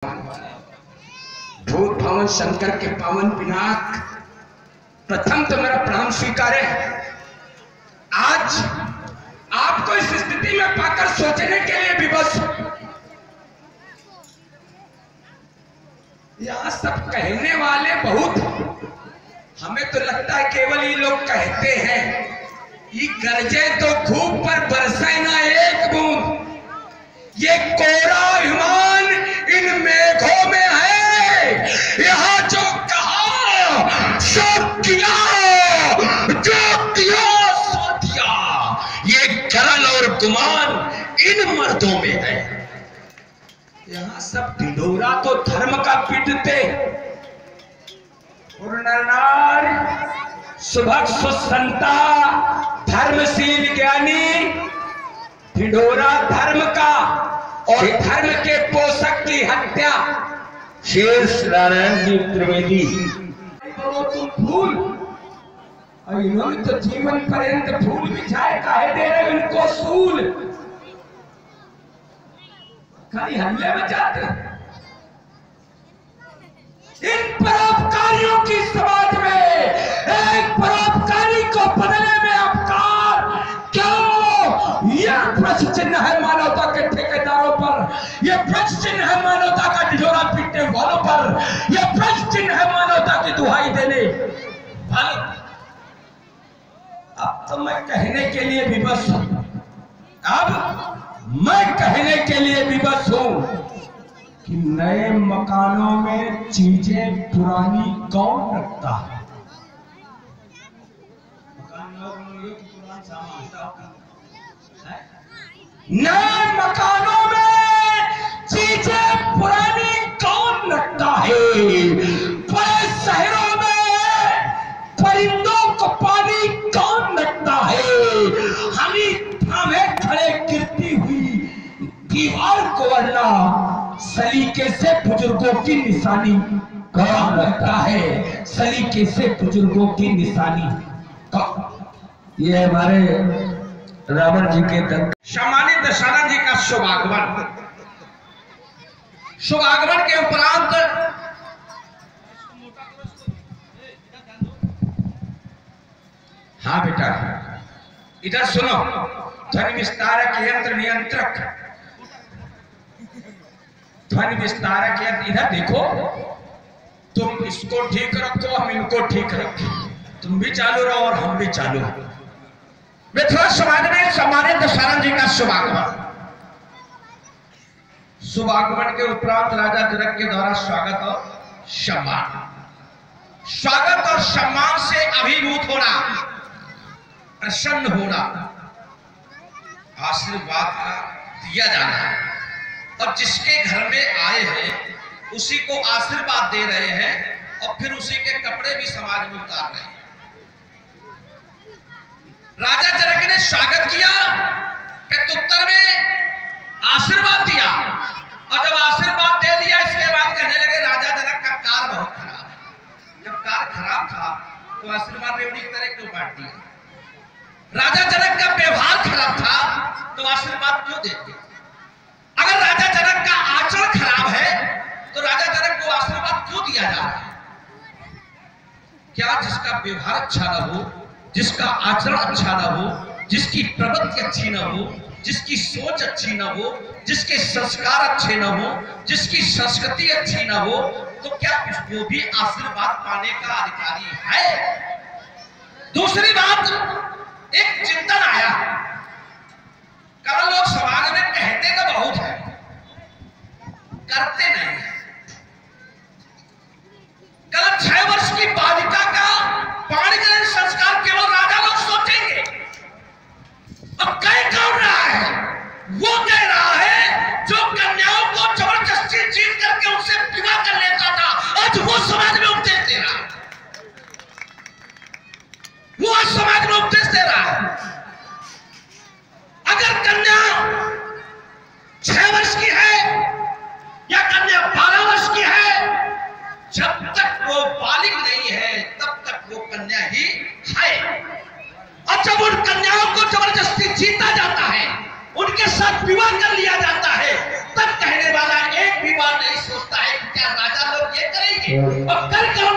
भूत भवन शंकर के पावन पिनाक, प्रथम तो मेरा प्रणाम स्वीकार है। आज आपको इस स्थिति में पाकर सोचने के लिए विवश, यहां सब कहने वाले बहुत, हमें तो लगता है केवल ये लोग कहते हैं। ये गरजे तो खूब पर बरसे ना एक बूंद, ये कोरा अभिमान इन मेघों में है। यहाँ जो कहा सो किया, जो किया सो दिया, ये करल और गुमान इन मर्दों में है। यहाँ सब ढिंढोरा तो धर्म का पीटते, सुभग सुसंता धर्मशील ज्ञानी, ढिंढोरा धर्म का और धर्म के पोषक की हत्या। शेष नारायण जी त्रिवेदी, तुम फूल, इन्होंने तो जीवन पर्यंत फूल बिछाए, काहे दे रहे इनको सूल। खाली हल्ले में जाते। इन परोपकारियों की समाज में एक परोपकारी को बदले में अपकार क्यों? यह प्रश्न चिन्ह है मानवता के ठेकेदारों पर, यह प्रश्न चिन्ह है मानवता का ढिढोरा पीटने वालों पर, यह प्रश्न चिन्ह है मानवता की दुहाई देने वालों। अब तो मैं कहने के लिए विवश हूं, अब मैं कहने के लिए विवश हूं कि नए मकानों में चीजें पुरानी कौन रखता है? नए मकानों में चीजें पुरानी कौन रखता है? बड़े शहरों में परिंदों को पानी कौन रखता है? हमी थामे खड़े गिरती हुई दीवार को वरना सलीके से बुजुर्गों की निशानी कौन रखता है? सलीके से बुजुर्गों की निशानी। ये हमारे रावण जी के दंत सम्मानित दशानंद जी का शुभागमन, शुभागमन के उपरांत हाँ बेटा इधर सुनो, ध्वनि विस्तारक यंत्र नियंत्रक, ध्वनि विस्तारक यंत्र इधर देखो, तुम इसको ठीक रखो, हम इनको ठीक रखें, तुम भी चालू रहो और हम भी चालू रहो। मिथिला समाज में सम्मानित दशानंद जी का शुभागमन, शुभागमन के उपरांत राजा जनक के द्वारा स्वागत और सम्मान, स्वागत और सम्मान से अभिभूत होना, प्रसन्न होना, आशीर्वाद का दिया जाना, और जिसके घर में आए हैं उसी को आशीर्वाद दे रहे हैं और फिर उसी के कपड़े भी समाज में उतार रहे हैं। राजा जनक ने स्वागत किया, प्रत्युत्तर में आशीर्वाद दिया, और जब आशीर्वाद दे दिया इसके बाद कहने लगे राजा जनक का कार्य बहुत खराब है। जब कार्य खराब था तो आशीर्वाद रेवड़ी की तरह क्यों बांट दिया? राजा जनक का व्यवहार खराब था तो आशीर्वाद क्यों देते? अगर राजा जनक का आचरण खराब है तो राजा जनक को आशीर्वाद क्यों दिया जा रहा है? क्या जिसका व्यवहार अच्छा ना हो, जिसका आचरण अच्छा ना हो, जिसकी प्रवृत्ति अच्छी ना हो, जिसकी सोच अच्छी ना हो, जिसके संस्कार अच्छे ना हो, जिसकी संस्कृति अच्छी ना हो, तो क्या उसको भी आशीर्वाद पाने का अधिकारी है? दूसरी बात, एक चिंतन आया, कल लोग समाज में कहते तो बहुत है, करते नहीं है। कल 6 वर्ष की बालिका का पाणिग्रहण संस्कार केवल राजा लोग सोचेंगे, और कह कौन रहा है? वो कह रहा है जो कन्याओं को जबरदस्ती जीत करके उनसे विवाह कर लेता था, आज वो समाज में उपदेश दे रहा है, वो आज समाज में उपदेश दे रहा है। अगर कन्या 6 वर्ष की है या कन्या 12 वर्ष की है, जब तक वो बालिग नहीं है तब तक वो कन्या ही है, और जब उन कन्याओं को जबरदस्ती जीता जाता है, उनके साथ विवाह कर लिया जाता है, तब कहने वाला एक भी बार नहीं सोचता है कि क्या राजा लोग ये करेंगे। और कर कौन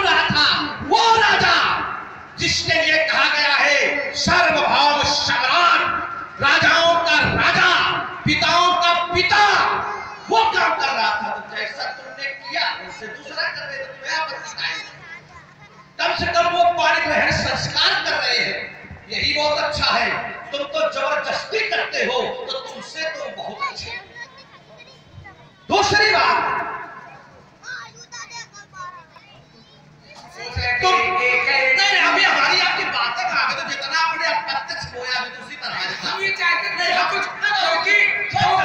रहा था? वो राजा जिसके लिए कहा गया है सार्वभौम सम्राट, राजाओं का राजा, पिताओं का पिता, वो काम कर रहा था। तो जैसा तुमने किया उससे दूसरा कर रहे तो क्या आपत्ति है? कम से कम वो पानी ग्रहण संस्कार कर रहे हैं, यही बहुत अच्छा है। तुम तो जबरदस्ती करते हो, तो तुमसे तो बहुत अच्छे। दूसरी बात, तुम नहीं अभी हमारी आपकी बातें कहा तो जितना आपने अप्रत्यक्ष बोया अभी दूसरी तरह हम ये चाहते नहीं कुछ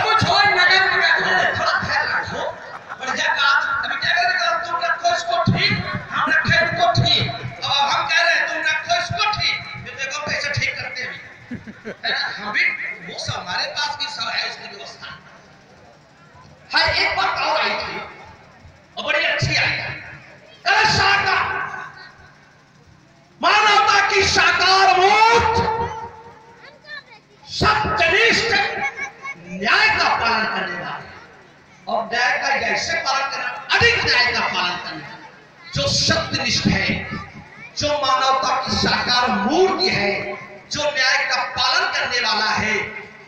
कुछ हो नगर में थोड़ा ख्याल रखो। बढ़िया बात अभी क्या करेंगे, तुम रखो इसको ठीक, हम रखे इसको ठीक। अब हम कह रहे हैं तुम रखो इसको ठीक, ये देखो कैसे ठीक करते हैं है ना। हम भी वो सब हमारे पास की सब है उसकी व्यवस्था। हाँ एक बात और आई थी और बड़ी अच्छी आई थी, मानवता की साकार मूर्त, सत्यनिष्ठ न्याय का पालन करने वाला, और न्याय का कैसे पालन करना, अधिक न्याय का पालन करना, जो सत्यनिष्ठ है, जो मानवता की साकार मूर्ति है, जो न्याय का पालन करने वाला है,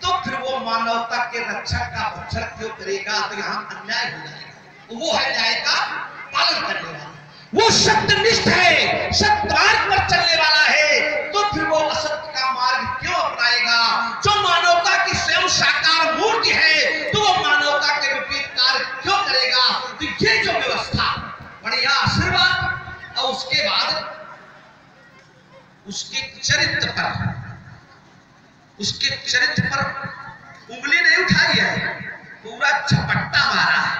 तो फिर वो मानवता के रक्षक का भक्षण क्यों करेगा? तो यहाँ अन्याय हो जाएगा। वो है न्याय का पालन करने वाला, वो सत्यनिष्ठ है, सत्य मार्ग पर चलने वाला है, तो फिर वो असत्य का मार्ग क्यों अपनाएगा? जो मानवता की स्वयं साकार मूर्ति है, तो वो मानवता के विपरीत कार्य क्यों करेगा? तो ये जो व्यवस्था, बढ़िया आशीर्वाद। और उसके बाद उसके चरित्र पर उंगली नहीं उठाई है, पूरा झपट्टा मारा है।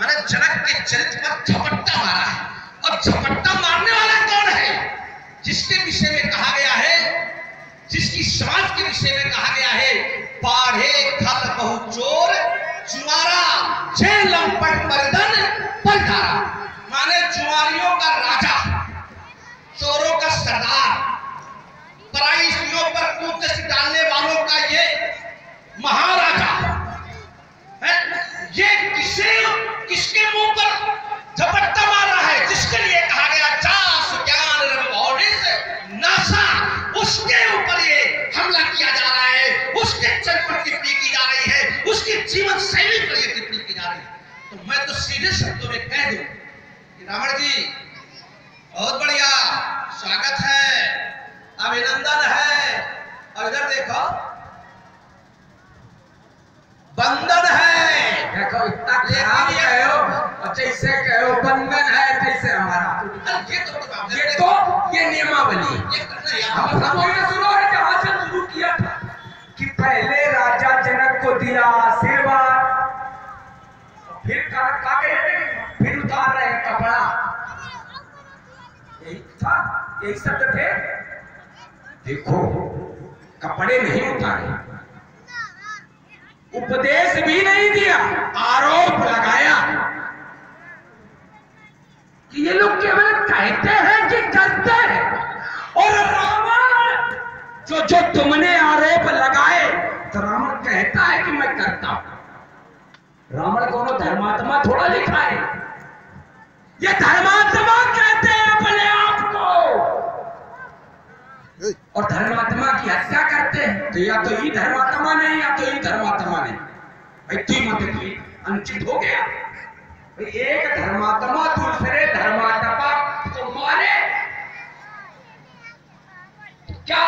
मैंने जनक के चरित्र पर झपट्टा मारा है। और झपट्टा मारने वाला कौन है? जिसके विषय में कहा गया है, जिसकी समाज के विषय में कहा गया है, पाढ़े खल बहु चोर जुआरा छे लंपट मर्दन पलटारा। माने जुआरियों का राजा, चोरों का सरदार, पराई स्त्रियों पर कूच डालने वालों का ये महाराजा है। ये किसके मुंह पर झपट्टा मारा है? जिसके लिए कहा गया जास ज्ञान नासा, उसके ऊपर ये हमला किया जा रहा है, उसके चरित्र पर टिप्पणी की जा रही है, उसकी जीवन शैली पर ये टिप्पणी की जा रही है। तो मैं तो सीधे शब्दों में कह दूं कि रावण जी बहुत बढ़िया, स्वागत है, अभिनंदन है। और इधर देखो बंधन है, देखो इतना खराब कहो और जैसे कहो बंधन है तैसे हमारा। ये नियमावली हम सुनो है, जहां से शुरू किया था कि पहले राजा जनक को दिया आशीर्वाद, फिर फिर उतार रहे कपड़ा, यही था, यही शब्द थे। देखो कपड़े नहीं उतारे, उपदेश भी नहीं दिया, आरोप लगाया कि ये लोग केवल कहते हैं कि करते हैं। और रावण जो तुमने आरोप लगाए, तो रावण कहता है कि मैं करता हूं। रावण कोनो धर्मात्मा थोड़ा लिखा है, ये धर्मात्मा कहते हैं अपने आप को, और धर्मात्मा की हत्या करते हैं। तो या तो ये धर्मात्मा नहीं, या तो ये धर्मात्मा नहीं, भाई तू मत अनुचित हो गया। एक धर्मात्मा दूसरे धर्मात्मा को मारे, क्या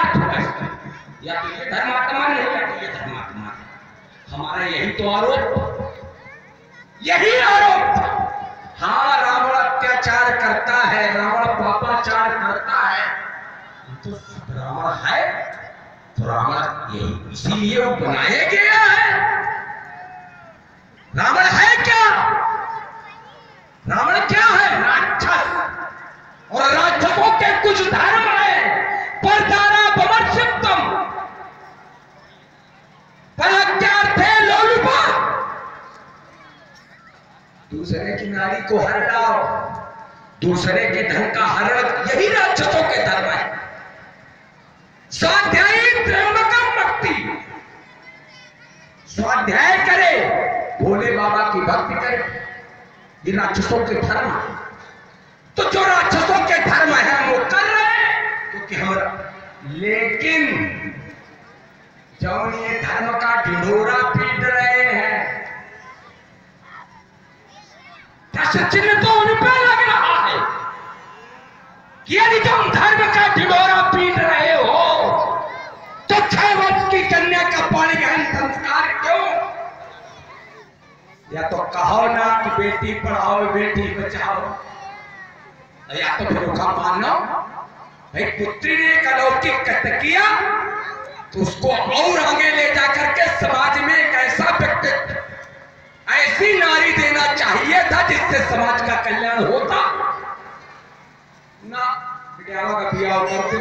या तो ये धर्मात्मा नहीं, या तो ये धर्मात्मा है। हमारा यही तो आरोप, यही आरोप। हाँ रावण अत्याचार करता है, रावण पापाचार करता है, तो रावण है तो रावण यही इसीलिए वो बनाया गया है। रावण है क्या? रावण क्या है? राक्षस। और राक्षसों के कुछ धर्म है, परदारा बमर्षितम, पराज्ञार्थे लोलुपा, दूसरे की नारी को हर डालो, दूसरे के धन का हरण, यही राक्षसों के धर्म है। स्वाध्यायी त्र्यंबकम भक्ति, स्वाध्याय करे भोले बाबा की भक्ति करे, ये राक्षसों के धर्म है। तो जो राक्षसों के धर्म है हम वो कर रहे हैं क्योंकि हम, लेकिन जब ये धर्म का ढिंढोरा पीट रहे हैं, प्रश्न चिन्ह तो उन पर लग रहा है कि यदि तुम धर्म का ढिंढोरा पीट रहे हो तो 6 वर्ष की कन्या का पाणी ग्रहण संस्कार क्यों? या तो कहो ना कि बेटी पढ़ाओ बेटी बचाओ, या तो फिर उसका मानो भाई पुत्री ने एक अलौकिक कृत्य किया तो उसको और आगे ले जाकर के समाज में एक ऐसा व्यक्तित्व, ऐसी नारी देना चाहिए था जिससे समाज का कल्याण होता ना। बिटियावा का बियाह कर दो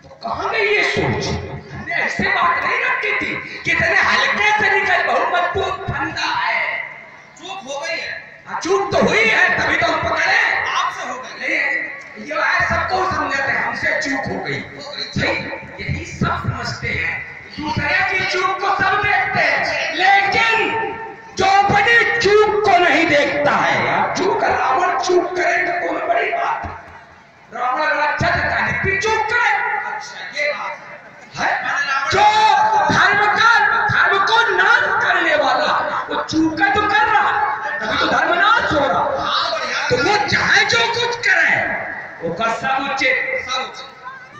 तो कहां गई ये सोच? हमने ऐसे बात नहीं रखी थी, कितने हल्के से निकल, बहुत मजबूत फंदा है। चूक हो गई है। चूक तो हुई है तभी तो हम पकड़े। आपसे हो गई नहीं, ये है सबको समझते हैं, हमसे चूक हो गई। यही सब समझते हैं, दूसरे की चूक को सब देखते हैं, लेकिन जो अपनी चूक को नहीं देखता है, चूक रावण चूक करे तो कौन बड़ी बात है? रावण अच्छा था, नित्य चूक करे। अच्छा ये बात है जो धर्म को नाश करने वाला वो चूका तो कर रहा, तभी तो धर्म नाश हो रहा। तो वो चाहे जो कुछ करे वो कर सब उचित,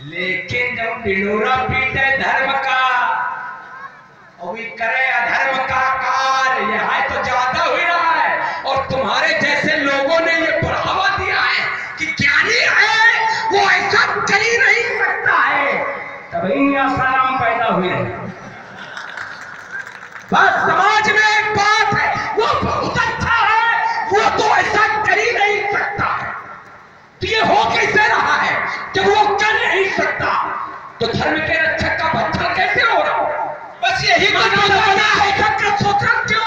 लेकिन जब ढिंढोरा पीटे धर्म का और भी करे अधर्म का कार्य, यह तो ज्यादा हो रहा है। और तुम्हारे जैसे लोगों ने ये बढ़ावा दिया है कि ज्ञानी है वो ऐसा कर ही नहीं सकता है, तभी आसाराम पैदा हुए। बस समाज में एक बात है, वो बहुत अच्छा है, वो तो ऐसा कर ही नहीं सकता है। तो ये हो कैसे रहा है जब वो कर नहीं सकता? तो धर्म के रक्षक का भक्षण कैसे हो रहा? बस यही तो विडंबना है। क्यों?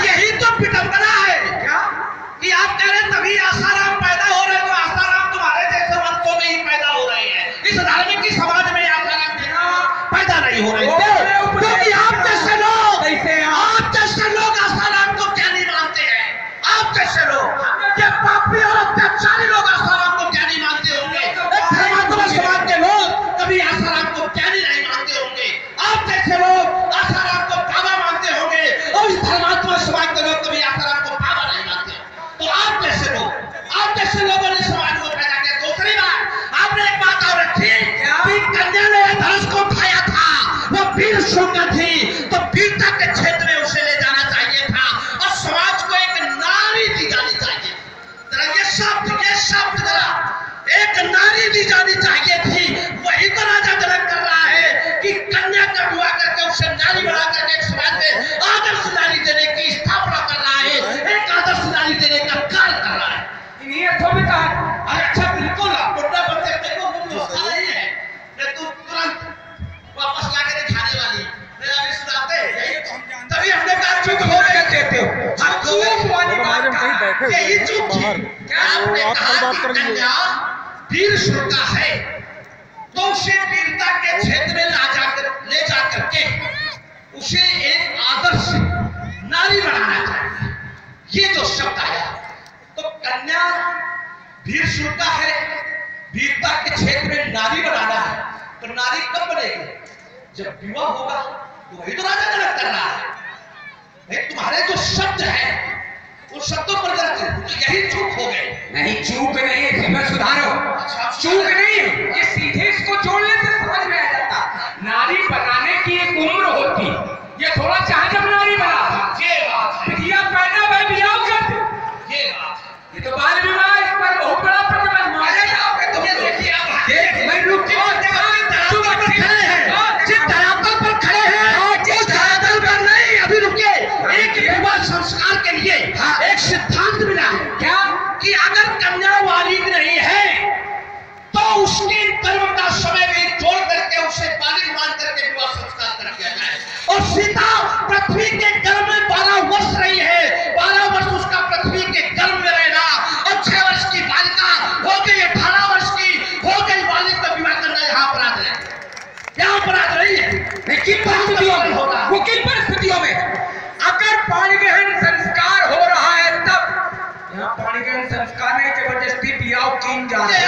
यही तो विडंबना है क्या कि आप कह रहे तभी आसाराम पैदा हो रहे, तो आसाराम तुम्हारे जैसे वंशों में ही पैदा हो रहे हैं। इस धार्मिक की समाज में आसाराम पैदा नहीं हो रहे, क्योंकि आप जैसे लोग आसाराम को क्या नहीं मानते हैं। आप जैसे लोग, ये पापी और अत्याचारी लोग आसाराम को क्या नहीं मानते होंगे। धर्मात्मा समाज के लोग कभी आसाराम को क्या नहीं मानते होंगे। आप जैसे लोग आसाराम को बाबा मानते होंगे और इस धर्मात्मा समाज के लोग कभी आसाराम को बाबा नहीं मानते। तो आप जैसे लोगों ने समाज को पैदा किया। दूसरी बात, आपने एक बात और रखी कि कन्या ने धनुष को उठाया था, वो वीर शून्य थी, तो वीरता के क्षेत्र में उसे ले जाना चाहिए था और समाज को एक नारी दी जानी चाहिए। ये शब्द जरा एक नारी दी जानी चाहिए थी। वही तो राजा जनक कर रहा है कि कन्या का विवाह करके उसे नारी बना करके एक समाज में आदर्श नारी देने की स्थापना कर रहा है, एक आदर्श नारी देने का कार्य कर रहा है। ये तो भी कहा। अच्छा बिल्कुल बुढ़ा बच्चे देखो मुस्कुरा रही है, तू तुरंत वापस लाके दिखाने वाली मेरा भी सुनाते हैं। तभी हमने कहा चुप हो गए देते हो। हम चुप वाली बात का यही चुप थी। क्या आपने कहा कि कन्या वीर शुल्का है तो उसे वीरता के क्षेत्र में ले जा करके उसे एक आदर्श नारी बनाना चाहिए। ये जो शब्द आया, तो कन्या वीर शुल्का है, वीरता के क्षेत्र में नारी बनाना है, तो नारी कब बनेगी? जब विवाह होगा। तो वही तो राजा जनक कर रहा है। तुम्हारे जो शब्द है उन शब्दों पर जरा यही चूक हो गई। नहीं, चूक नहीं है, इसमें सुधारो। चूक नहीं है, ये सीधे इसको जोड़ने से समझ में आ जाता। नारी बनाने की एक उम्र होती, ये थोड़ा चाहे जब नारी बना, ये बात है। बिटिया पैदा भाई बियाह कर दो, ये बात है। ये तो बाल विवाह, इस पर बहुत बड़ा प्रतिबंध मारे जाओगे। तुम ये देखिए आप मैं रुक जिस धरातल पर खड़े हैं, जिस धरातल पर नहीं, अभी रुकिए। एक विवाह संस्कार के लिए एक सिद्धांत मिला है क्या कि अगर कन्या वालिद नहीं है तो लटकाने जबरदस्ती पियाओ कीन जा रहे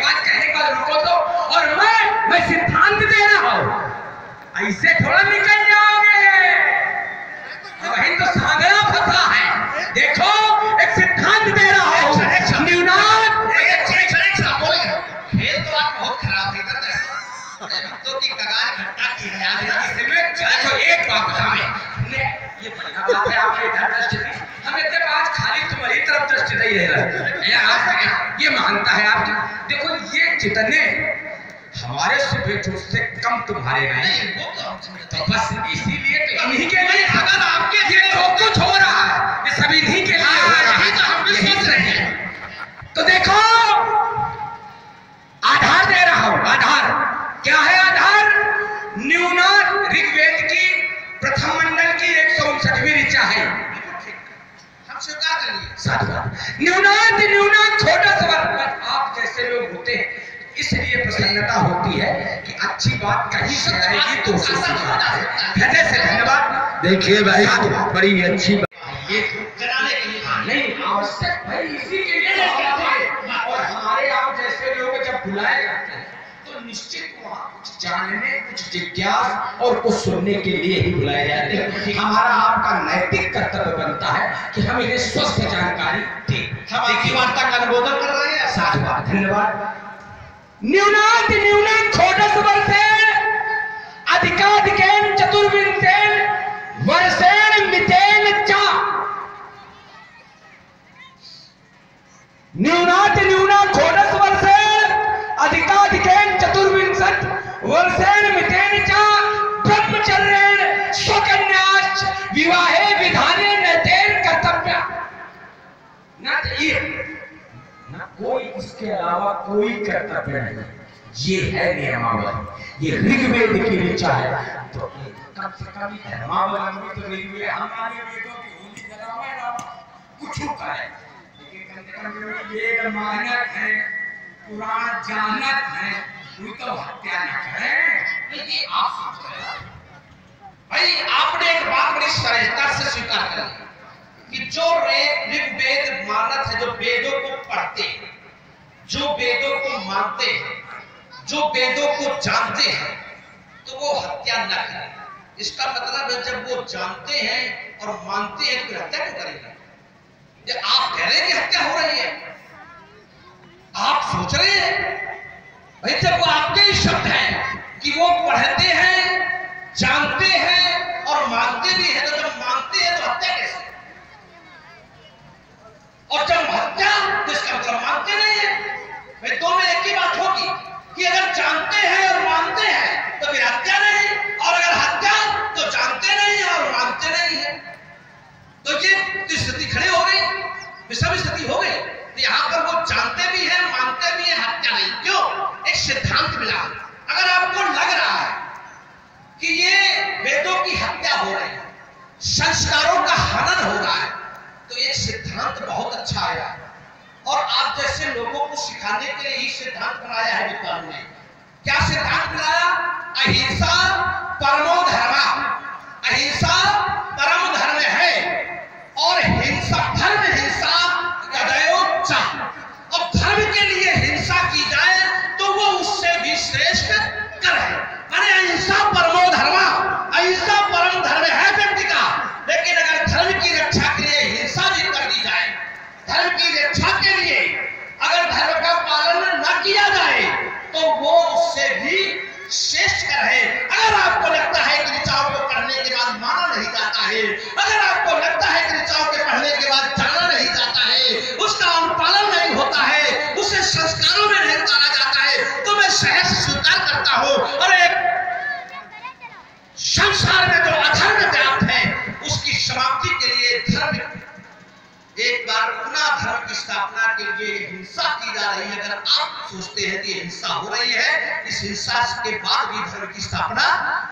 बात कहने का रुको तो। और मैं सिद्धांत दे रहा हूँ, ऐसे थोड़ा निकल जाओगे, वही तो सांगड़ा फंसा है। देखो एक सिद्धांत दे रहा हूँ, न्यूनाथ खेल तो आप बहुत खराब है तो की कगार घट्टा की है। देखो एक बात बतावे, ये बढ़िया बात है आपने इधर दृष्टि दी, हमें तो आज खाली तुम्हारी तरफ दृष्टि नहीं है ये मानता है आप। देखो ये जितने हमारे सुबह से कम तुम्हारे नहीं, तो बस इसीलिए तो इन्हीं के लिए, अगर आपके ये जो कुछ हो रहा है ये सब इन्हीं के लिए हो रहा है, तो हम भी सोच रहे हैं। तो देखो आधार दे रहा हूं, आधार क्या है? आधार न्यूनाथ ऋग्वेद की प्रथम मंडल की 159वीं ऋचा है। हम स्वीकार कर लिए साधुवाद। न्यूनाथ छोटा सवाल, आप जैसे लोग होते हैं इसलिए प्रसन्नता होती है कि अच्छी बात कहीं से आएगी तो हृदय से धन्यवाद। देखिए भाई बड़ी अच्छी बात, ये कराने के लिए नहीं आवश्यक भाई, इसी के लिए और हमारे आप जैसे लोग जब बुलाए जाते हैं तो निश्चित वहाँ कुछ जानने, कुछ जिज्ञासा और कुछ सुनने के लिए ही बुलाए जाते हैं। हमारा आपका नैतिक कर्तव्य बनता है कि हम इन्हें स्वस्थ जानकारी दें। हम आपकी वार्ता का अनुमोदन कर रहे हैं। साधुवाद, धन्यवाद। न्यूनाथ छोटा स्वर से अधिकाधिकेन चतुर्विंशेन वर्षेण मितेन च। न्यूनाथ छोटा स्वर से अधिकाधिकेन चतुर्विंशत वर्षेण मितेन च ब्रह्मचर्येण स्वकन्याश्च विवाहे विधाने नतेन कर्तव्य। न कोई इसके अलावा कोई कर्तव्य नहीं, ये है नियमावली, ये ऋग्वेद की ऋचा है। तो कम से कम धर्मावलंबी तो ऋग्वेद हमारे वेदों की होली जलावे ना कुछ का है, लेकिन कम से कम वेद मानक है, पुराण जानत है, कोई तो हत्या न करे। लेकिन आप सोच रहे हैं भाई, आपने एक बात बड़ी सहजता से स्वीकार कर ली कि जो ऋग्वेद मानत है, जो वेदों को पढ़ते हैं, जो वेदों को मानते हैं, जो वेदों को जानते हैं, तो वो हत्या न करें। इसका मतलब है जब वो जानते हैं और मानते हैं तो हत्या क्यों करेंगे? ये आप कह रहे हैं कि हत्या हो रही है, आप सोच रहे हैं भाई, जब वो आपके ही शब्द हैं कि वो पढ़ते हैं, जानते हैं और मानते भी हैं, तो जब मानते हैं तो हत्या कैसे? और जब हत्या तो इसका मतलब मानते नहीं है। भाई दो में एक ही बात होगी कि अगर जानते हैं और मानते हैं तो फिर हत्या नहीं, और अगर हत्या तो जानते नहीं है और मानते नहीं है, तो ये स्थिति खड़ी हो गई, विषम स्थिति हो गई। तो यहां पर वो जानते भी हैं, मानते भी हैं, हत्या नहीं। क्यों? एक सिद्धांत मिला। अगर आपको लग रहा है कि ये वेदों की हत्या हो रही है, संस्कारों का हनन हो रहा है, तो ये सिद्धांत बहुत अच्छा आया और आप जैसे लोगों को सिखाने के लिए ही सिद्धांत बनाया है विद्वानों ने। क्या सिद्धांत बनाया? अहिंसा परमो धर्मा। अहिंसा परम धर्म है और हिंसा धर्म हिंसा गदयोच्च। अब धर्म के लिए हिंसा की जाए तो वो उससे भी श्रेष्ठ कर है। माने अहिंसा परमो धर्मा, अहिंसा परम धर्म है व्यक्ति का, लेकिन अगर धर्म की रक्षा के लिए हिंसा भी कर दी जाए, धर्म की रक्षा के लिए अगर धर्म का पालन न किया जाए तो वो उससे भी श्रेष्ठ कर है। अगर आपको लगता है कि ऋचाओं को पढ़ने के बाद माना नहीं जाता है, अगर आपको लगता है कि ऋचाओं के पढ़ने के बाद जाना नहीं जाता है, उसका अनुपालन नहीं होता है, उसे संस्कारों में नहीं उतारा जाता है, तो मैं सहज स्वीकार करता हूं। और एक संसार में जो अधर्म व्याप्त है उसकी समाप्ति के लिए धर्म एक बार पुनः धर्म की स्थापना के लिए हिंसा की जा रही है। अगर आप सोचते हैं कि हिंसा हो रही है, इस हिंसा के बाद भी धर्म की स्थापना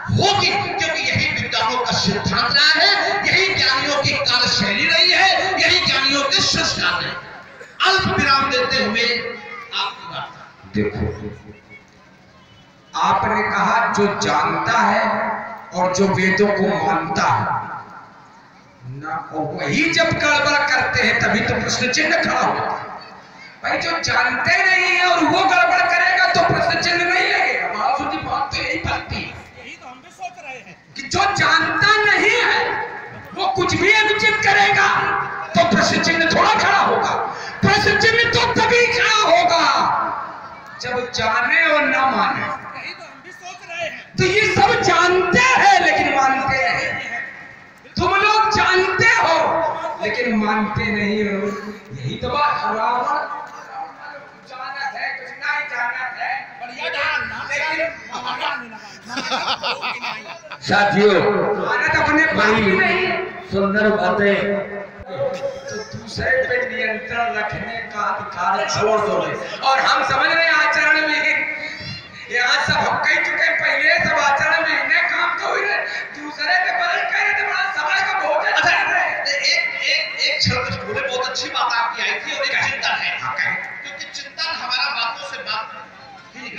होगी, क्योंकि यही विद्वानों का सिद्धांत रहा है, यही ज्ञानियों की कार्यशैली रही है, यही ज्ञानियों के संस्कार है। अल्प विराम देते हुए आपकी बात देखो, आपने कहा जो जानता है और जो वेदों को मानता है, न वही जब गड़बड़ करते हैं तभी तो प्रश्न चिन्ह खड़ा होता है। भाई जो जानते नहीं है और वो गड़बड़ करेगा तो प्रश्न चिन्ह नहीं लगेगा। महाराज की बात तो यही बनती है, यही तो हम भी सोच रहे हैं कि जो जानता नहीं है वो कुछ भी अनुचित करेगा तो प्रश्न चिन्ह थोड़ा खड़ा होगा। प्रश्न चिन्ह तो तभी खड़ा होगा जब जाने और ना माने। यही तो हम भी सोच रहे हैं। तो ये सब जानते हैं लेकिन मानते नहीं। तुम लोग जानते हो लेकिन मानते नहीं हो। यही तो बात। रावण जाना है कुछ नहीं जाना है, बढ़िया डाल लेकिन साथियों, भारत अपने पानी नहीं सुंदर बातें तो दूसरे पे नियंत्रण रखने का अधिकार छोड़ दो। और हम समझ रहे हैं आचरण में यहाँ सब हम कह चुके हैं पहले, सब आचरण में इन्हें काम तो हुई दूसरे पे बदल कर तो बड़ा समय का भोजन। अच्छा एक छल बोले, बहुत अच्छी बात आपकी आई थी और एक चिंतन है, क्योंकि चिंतन हमारा बातों से बात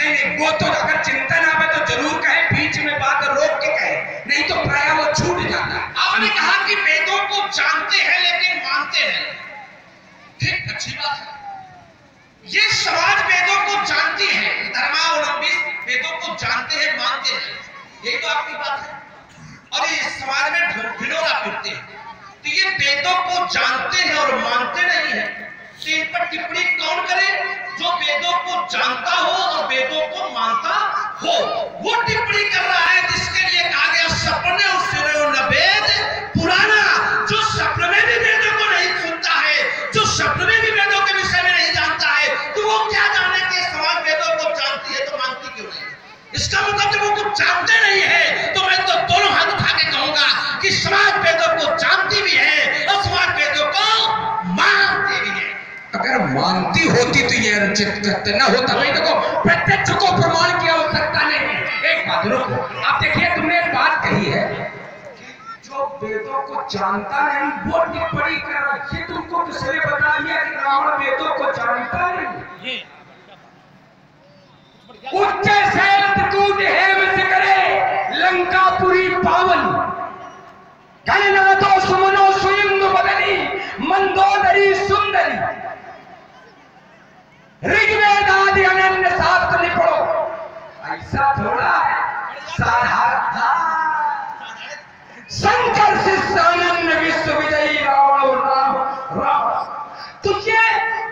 नहीं वो तो अगर चिंतन आवे तो जरूर कहे, बीच में बात रोक के कहे, नहीं तो प्राय वो छूट जाता है। आपने कहा कि वेदों को जानते हैं लेकिन मानते नहीं। ठीक, अच्छी बात है। ये समाज वेदों को जानती है, धर्मावलंबी वेदों को जानते हैं मानते हैं, यही तो आपकी बात है। और ये समाज में ढिंढोरा पीटते हैं। तो ये वेदों को जानते हैं और मानते नहीं है, तो इन पर टिप्पणी कौन करे? जो वेदों को जानता हो और वेदों को मानता हो, वो टिप्पणी कर रहा है, जिसके लिए कहा गया सपने और सिरे न वेद पुराना। जो सपने में भी वेदों को नहीं सुनता है, जो सपने में भी वेदों के विषय में नहीं जानता है, तो वो क्या जाने कि समाज वेदों को जानती है तो मानती क्यों नहीं? इसका मतलब जब वो कुछ जानते नहीं है तो मैं तो दोनों हाथ उठा के कहूंगा कि समाज वेदों को जानती भी है और समाज वेदों को मानती भी है। अगर मानती होती तो ये अनुचित कृत्य न होता। भाई देखो, प्रत्यक्ष को प्रमाण की आवश्यकता नहीं है। एक बात रुको, आप देखिए, तुमने एक बात कही है कि जो वेदों को जानता नहीं वो टिप्पणी कर रहा है। तुमको किसने बता दिया कि रावण वेदों को जानता नहीं? उच्च शैल कूट हेम से करे लंकापुरी पावन, गणनाथो सुमनो सुयंग बदली मंदोदरी सुंदरी, ऋग्वेद आदि अनन्य शास्त्र निपढ़ो। ऐसा थोड़ा है, साधारण शंकर शिष्य अनन्य विश्व विजयी रावण राम। तो ये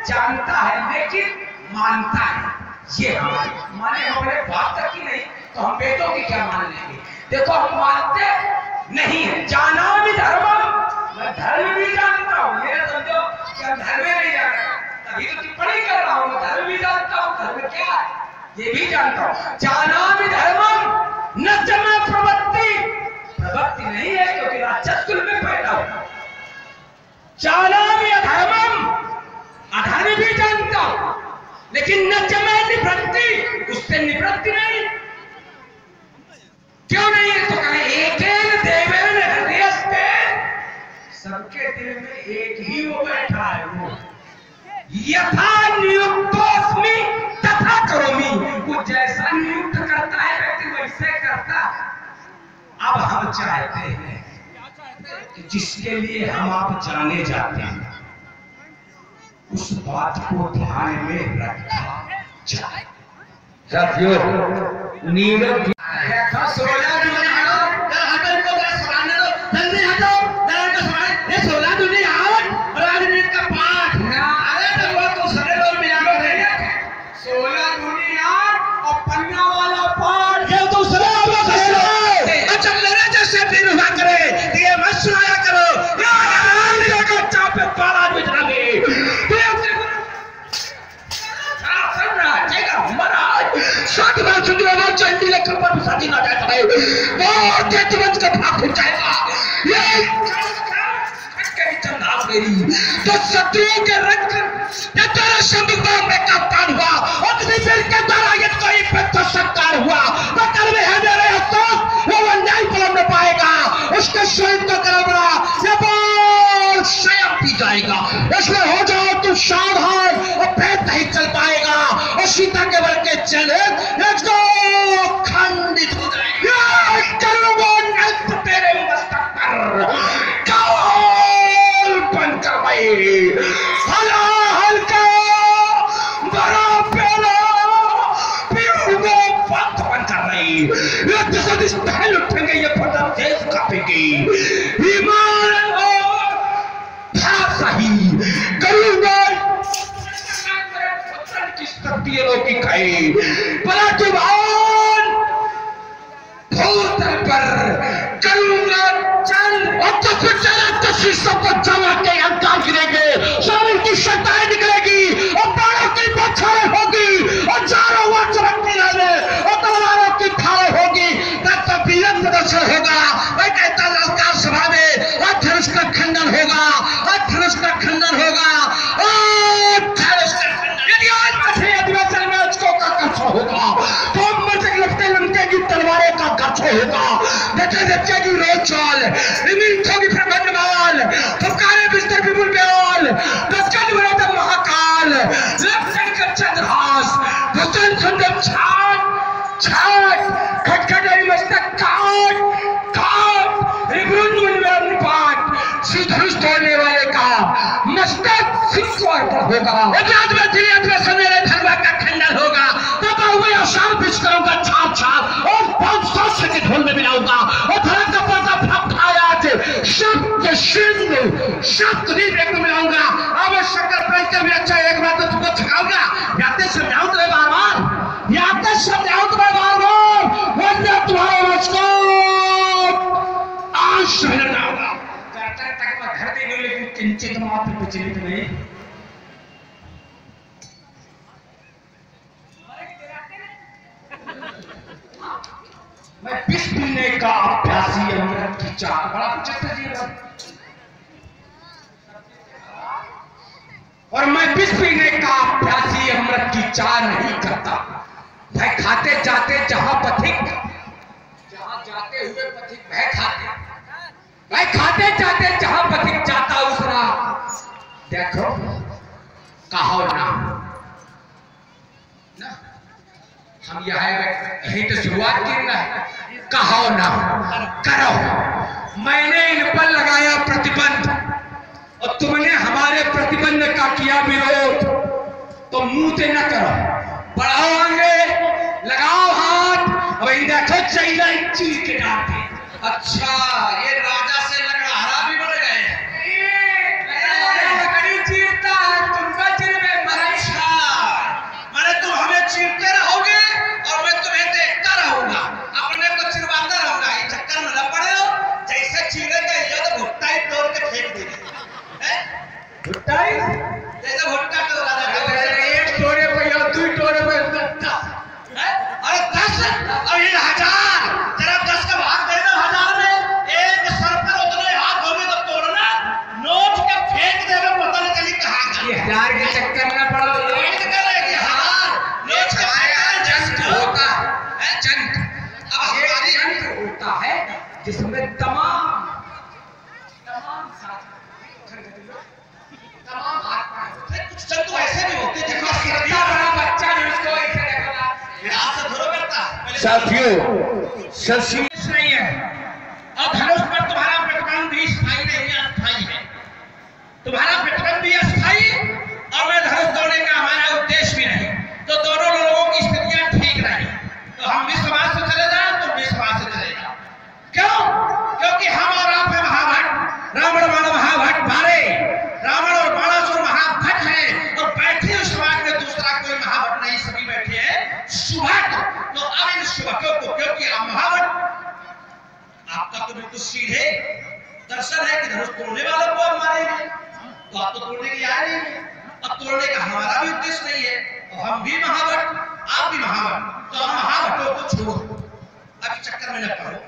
जानता है लेकिन मानता है। ये हमारे माने हमारे बात तक ही नहीं तो हम वेदों की क्या मान लेंगे? देखो, हम मानते नहीं है। जाना भी धर्म, मैं धर्म भी जानता हूँ, ये समझो कि हम धर्म नहीं जानता, तभी तो टिप्पणी कर रहा हूँ। धर्म भी जानता हूँ, धर्म क्या है ये भी जानता हूँ। जाना भी धर्मम न जमा प्रवृत्ति, प्रवृत्ति नहीं है क्योंकि राक्षस कुल में पैदा हुआ। जाना भी अधर्मम, अधर्म भी जानता हूँ, लेकिन न जमा निवृत्ति, उससे निवृत्ति नहीं। क्यों नहीं है? तो कहे एकेन देवेन हृदयस्ते, सबके दिल में एक ही वो बैठा है। वो यथा नियुक्तोस्मि तथा करोमि, वो जैसा नियुक्त करता है व्यक्ति वैसे करता है। अब हम चाहते हैं कि जिसके लिए हम आप जाने जाते हैं उस बात को ध्यान में रखा जाए। साथियों, नीरज 16 दुनिया और पन्ना वाला पाठ, ये दूसरा अच्छा मेरे जैसे दिन हुआ करे ये मत सुनाया करो। तो शत्रुओं के रक्त ये तेरे संविधान में कप्तान हुआ और किसी बिल के द्वारा ये कोई तो सत्कार हुआ तो कल में है मेरे अफसोस वो अन्याय फल में पाएगा, उसके शरीर को गड़बड़ा ये बोल स्वयं पी जाएगा। इसलिए हो जाओ तू सावधान और पेट नहीं चल पाएगा और सीता के बल के चले खंडित हो जाएगा। तेरे मस्तक पर रोटी खाई। भूतल पर करूंगा चल और तो फिर चला सबको जमा के अंकार गिरेंगे, शामिल की शक्ताएं निकलेगी और बाणों की बौछारें होगी और चारों ओर चमकती रहेंगे और तलवारों की धारें होगी। तब वीरत्व प्रदर्शन होगा। मैं कहता ललकार सभा में और धनुष का खंडन होगा और धनुष का खंडन होगा और धनुष का खंडन यदि आज कठिन अधिवेशन में उसको का कच्चा होगा तो मचक लपटे लमकेगी तलवारों का कच्चा होगा। देखे देखेगी रोज चाल रिमिल होगी प्रबंध माल फुकारे बिस्तर विपुल ब्याल दस्कन बना था महाकाल लक्षण का चंद्रहास भूषण सुंदर छाट छाट खटखट मस्तक काट काट रिबुन मुनवर पाट धनुष तोड़ने वाले का मस्तक सिक्सवार पर होगा। रात में दिलियत में सवेरे धनवा का खंडन होगा। तब हुए आशान पिच करूंगा छाप छाप और 500 के ढोल में मिलाऊंगा और धरम का पर्दा फपकाया शब्द शिंद शब्द नहीं देखने मिलाऊंगा। अब शंकर प्रश्न भी अच्छा एक बात तो तुमको थकाऊंगा। याते समझाऊं तुम्हें बार बार याते समझाऊं तुम्हें बार बार वरना तुम्हारे मुझको आज मिलना होगा। घर देने लेकिन किंचित मात्र विचलित नहीं। मैं विष पीने का अभ्यासी अमृत की चाह बड़ा कुछ जीवन और मैं विष पीने का अभ्यासी अमृत की चाह नहीं करता। भाई खाते जाते जहां पथिक जहां जाते हुए पथिक भय खाते भाई खाते जाते जहां पथिक जाता उस राह देखो कहो ना ना हम यही तो शुरुआत की ना कहो ना करो। मैंने इन पर लगाया प्रतिबंध और तुमने हमारे प्रतिबंध का किया विरोध तो मुंह से न करो। बढ़ाओ आगे लगाओ हाथ वही देखो चाहिए चीज के डालते। अच्छा ये राजा से लकड़हारा भी बन गए। लकड़ी चीरता है तुमका चिरवे अच्छा माने तुम हमें चीरते रहोगे और मैं तुम्हें देखता रहूंगा अपने को चिरवाता रहूंगा। ये चक्कर में न पड़े हो जैसे चीरेगा ये तो भुट्टा ही तोड़ के फेंक देंगे। भुट्टा ही जैसे भुट्टा तोड़ा जाता है एक तोड़े पे या दो तोड़े पे 10 और ये 1000 जरा 10 का भाग दे दो 1000 में एक सर पर उतने हाथ होंगे तो तोड़ना नोट के फेंक देवे पता नहीं चली कहां। ये 1000 के चक्कर में पड़ो एक करेगी 1000 नोट का जंग होता है जंग। अब हमारी जंग होता है जिसमें तमाम हाथ पांव कुछ जंतु ऐसे भी होते हैं देखो कितना बड़ा बच्चा है उसको ऐसे देखो हाथ से धरो करता साथियों शशि नहीं है और धनुष पर तुम्हारा प्रतिबंध भी स्थायी नहीं है अस्थायी है। तुम्हारा प्रतिबंध भी अस्थायी और मैं धनुष तोड़ने का हमारा उद्देश्य भी नहीं तो दोनों लोगों की स्थितियां ठीक रही तो हम भी समाज से चले जाए तुम भी समाज से चले जाओ। क्यों? क्योंकि हम और आप है महाभट रावण वाला महाभट भारे रावण और बाणासुर महाभट है और बैठे उस समाज में दूसरा कोई महाभट नहीं सभी बैठे हैं सुभट। तो अब इन सुभटों को क्योंकि आप महाभट आपका तो बिल्कुल सीधे दर्शन है कि धनुष तोड़ने वालों को आप मारेंगे तो आप तो तोड़ने के आ रहे हैं। अब तोड़ने का हमारा भी उद्देश्य नहीं है तो हम भी महाभट आप भी महाभट तो हम महाभटों को छोड़ो अभी चक्कर में न पड़ो।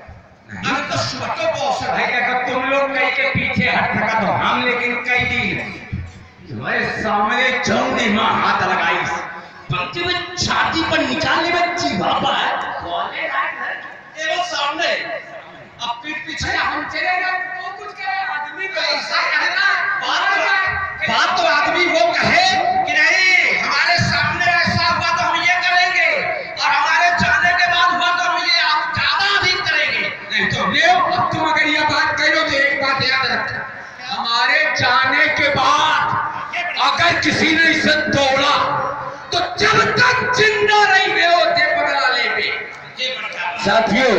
अब तो सुभटों को अवसर है कि तुम लोग कई के पीछे हट सका तो हम लेकिन कई दिन हमारे सामने चौने मां हाथ लगाई पंक्ति में छाती पर निकालने में चिढ़ापा है वो सामने अब पीठ पीछे हम चले गए तो कुछ कहे आदमी को ऐसा कहना बात तो आदमी वो कहे कि नहीं हमारे सामने ऐसा हुआ तो हम ये करेंगे और हमारे जाने के बाद हुआ तो हम ये आप ज्यादा अधिक करेंगे। नहीं तो ले अब तुम अगर ये बात कहो तो एक बात याद रखना हमारे जाने के बाद अगर किसी ने इसे तोड़ा तो जब तक जिंदा नहीं गए होते बदला लेंगे। साथियों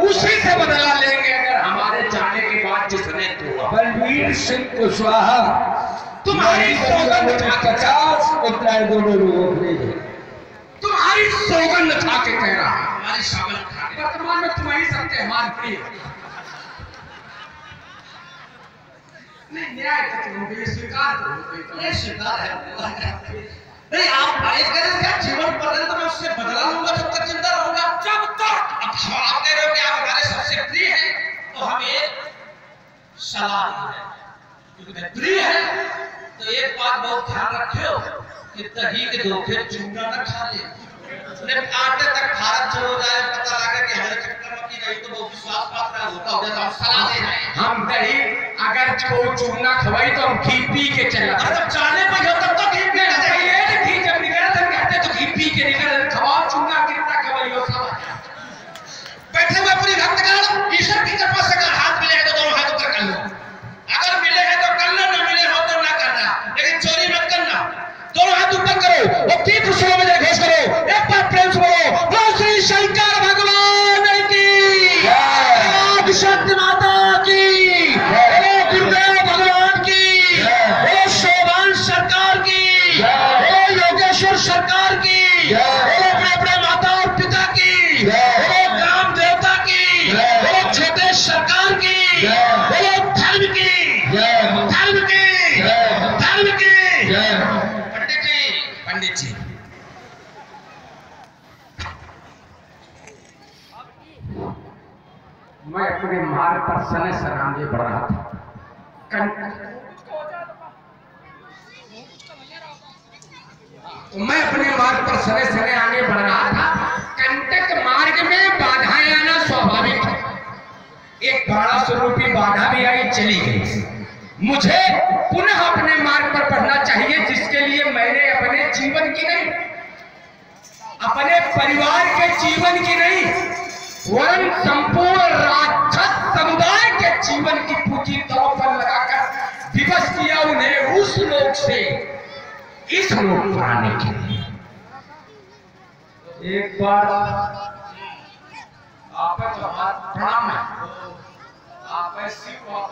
उसी से बदला लेंगे अगर हमारे जाने के बाद जिसने तोड़ा। बलवीर वीर सिंह कुशवाहा तुम्हारी सौगंध खा के 50 उत्तरायण दोनों लोग ले गए। तुम्हारी सौगंध खा के कह रहा है, हमारी सौगंध खा के वर्तमान में तुम्हारी सब त्योहार प्रिय नहीं, न्याय तो तुम हो गई, स्वीकार तो हो गई, तो ये स्वीकार है। नहीं आप बाइक करें क्या जीवन पर तो मैं उससे बदला लूंगा जब तक जिंदा रहूंगा। जब तक अब आप कह रहे हो कि आप हमारे सबसे प्रिय हैं, तो हम एक सलाह है, क्योंकि प्रिय है तो एक बात बहुत ध्यान रखियो कि दही के धोखे चूड़ा न खा ले। आटे तक भारत चलो जाए, पता लगे कि हमारे चक्कर में की नहीं तो वो विश्वास पात्र होता हो जाए, हम सलाह दे रहे हैं। हम दही अगर को चूना खवाई तो हम घी पी के चला, जब जाने पर हो तब तो घी पी के ये घी जब निकला तब कहते तो घी पी के निकल, खवाओ चूना कितना खवाई हो सब बैठे हुए पूरी भक्तगण ईश्वर की कृपा से अगर हाथ मिले हैं तो दोनों हाथ ऊपर कर लो, अगर मिले हैं तो करना, न मिले हो तो ना करना, लेकिन चोरी मत करना। दोनों हाथ ऊपर करो और तीव्र स्वरों में घोष करो, एक बार प्रेम से बोलो, बोलो श्री शंकर भगवान की, बोलो शक्ति माता की, बोलो गुरुदेव भगवान की, बोलो शोभान सरकार की, बोलो योगेश्वर सरकार की, बोलो अपने अपने माता और पिता की, बोलो ग्राम देवता की, बोलो छोटे सरकार की, बोलो धर्म की, धर्म की, धर्म की। पंडित जी मैं अपने मार्ग पर सने सर आगे बढ़ रहा था, मैं अपने मार्ग पर सने सने आगे बढ़ रहा था। कंटक मार्ग में बाधाएं आना स्वाभाविक है, एक बाड़ा स्वरूपी बाधा भी आई, चली गई। मुझे पुनः अपने मार्ग पर बढ़ना चाहिए, जिसके लिए मैंने अपने जीवन की नहीं, अपने परिवार के जीवन की नहीं, वरन संपूर्ण राक्षस समुदाय के जीवन की पूंजी दांव पर लगाकर विवश किया उन्हें उस लोक से इस लोक पर आने के लिए। एक बार आप तो हाथ प्रणाम है, आप ऐसी को आप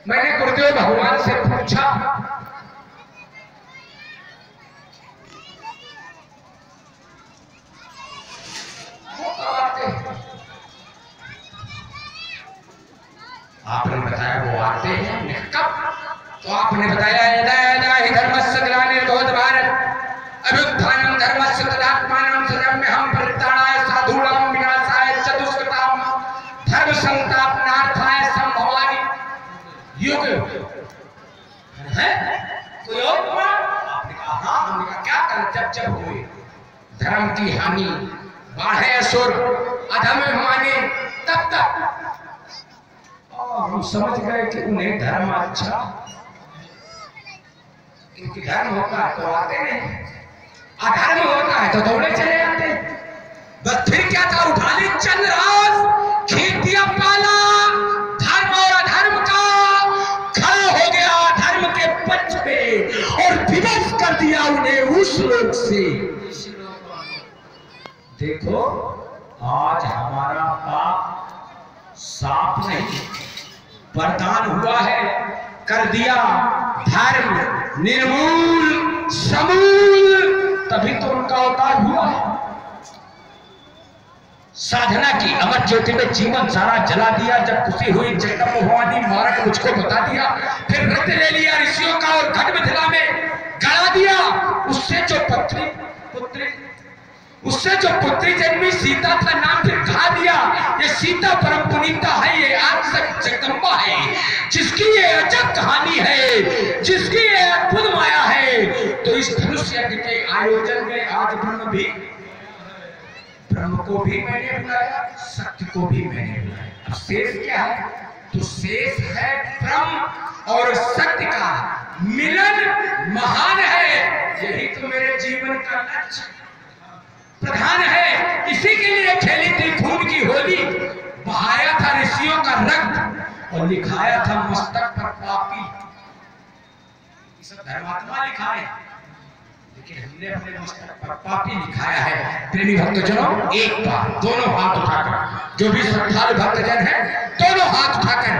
मैंने गुरुदेव भगवान से पूछा, आपने बताया वो आते हैं कब, तो आपने बताया धर्मस्य ग्लानिर्भवति भारत अभ्युत्थानं धर्मस्य तदात्मानं सदम्यहं परित्राणाय साधूनां विनाशाय चतुष्कृतां धर्म संस्थापनार्थाय संभवामि युग है। कोई और आपने कहा हाँ, हमने कहा क्या कर, जब जब हुए धर्म की हानि, बाढ़े असुर, अधम माने, तब तक हम समझ गए कि उन्हें धर्म अच्छा, क्योंकि धर्म होता है तो आते नहीं, अधर्म होता है तो दौड़े चले आते। बस फिर क्या था, उठा ली चंद्रहास, खींच दिया पाला धर्म और अधर्म का, खड़ा हो गया धर्म के पक्ष पे और विवश कर दिया उन्हें उस लोक से। देखो आज हमारा पाप साफ नहीं, वरदान हुआ है, कर दिया धर्म निर्मूल समूल, तभी तो उनका अवतार हुआ है। साधना की, अमर ज्योति में जीवन सारा जला दिया, जब खुशी हुई जगदम्ब भवानी मार्ग मुझको बता दिया, फिर रक्त ले लिया ऋषियों का और घट मिथिला में गड़ा दिया। उससे जो पुत्री जन्मी सीता का नाम फिर खा दिया। ये सीता परम पुनीता है, ये आज तक जगदम्बा है, जिसकी ये अजब कहानी है, जिसकी ये अद्भुत माया है। तो इस धनुष यज्ञ के आयोजन में आज ब्रह्म को भी मैंने बुलाया, सत्य को भी मैंने बुलाया। अब शेष क्या है? तो शेष है ब्रह्म और सत्य का मिलन महान है। यही तो मेरे जीवन का लक्ष्य प्रधान है। इसी के लिए खेली थी खून की होली, बहाया था ऋषियों का रक्त और लिखाया था मस्तक पर पापी। सब धर्मात्मा लिखा है, लेकिन हमने अपने मस्तक पर पापी लिखाया है। प्रेमी भक्तजनों, एक बार दोनों हाथ उठाकर, जो भी श्रद्धालु भक्तजन है दोनों हाथ उठाकर